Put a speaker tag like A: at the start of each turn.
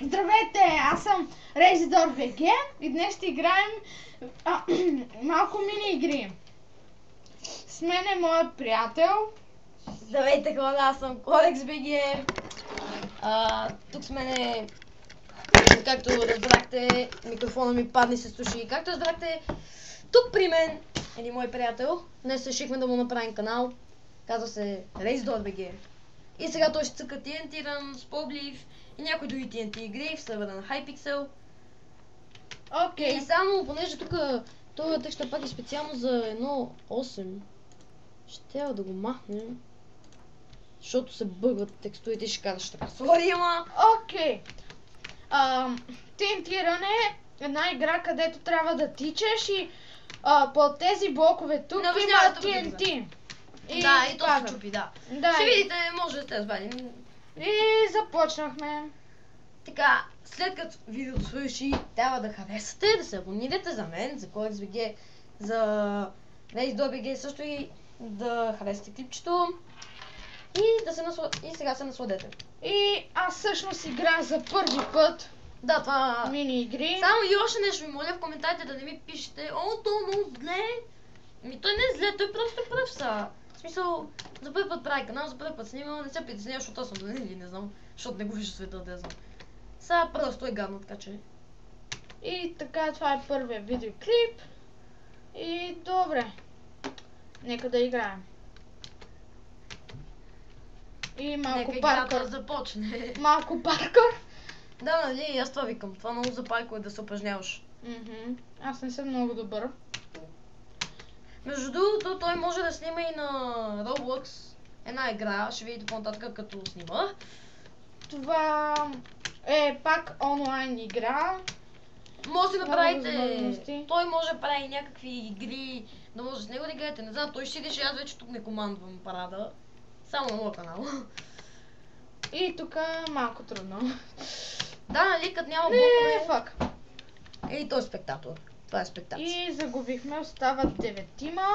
A: Здравейте, аз съм Резидор ВГ и днес ще играем малко мини игри. С мен е моят приятел.
B: Здравейте хора, аз съм Колекс БГ. Тук с мен е, както разбрахте, микрофона ми падне и се слуши. Както разбрахте, тук при мен един мой приятел. Днес решихме да му направим канал. Казва се Резидор БГ. И сега той ще цъка TNT Run, Spoblif и някои други TNT игри в сервера на Hypixel.
A: Окей.
B: И само, понеже тук този текст пак е специално за 1.8, ще трябва да го махнем. Защото се бъгват текстовете и ще кажа, ще сори, ама...
A: Окей. TNT Run е една игра, където трябва да тичаш и по тези блокове тук има TNT.
B: Да, и то се чупи, да. Ще видите, може да сте разбрали.
A: И започнахме.
B: Така, след като видеото свърши, трябва да харесате, да се абонирате за мен, за Колекс БГ, за Резидор БГ, също и да харесате клипчето. И сега се насладете.
A: И аз всъщност играя за първи път.
B: Да, това...
A: Мини игри.
B: Само и още нещо ви моля в коментарите да не ми пишете: "О, то много зле." Той не е зле, той просто е пръв са. В смисъл, за първи път прави канал, за първи път снима, не се притеснява, защото аз съм зле или не знам, защото не го вижда света, да знам. Сега просто е гадно, така че...
A: И така, това е първият видеоклип. И добре. Нека да играем. И малко паркур.
B: Да започне.
A: Малко паркур.
B: Да, нали, аз това викам. Това много запайко е да се упражняваш.
A: Аз не съм много добър.
B: Между другото, той може да снима и на Roblox една игра, ще видите по-нататък като снима.
A: Това е пак онлайн игра.
B: Може да направите, той може да прави някакви игри, да може с него да играете, не знам, той ще седиш и аз вече тук не командвам парада. Само на моя канал.
A: И тук малко трудно.
B: Да, нали, като няма блокове.
A: Не, фак.
B: И той е спектатор. Това е спектатор.
A: И загубихме, остават 9-тима.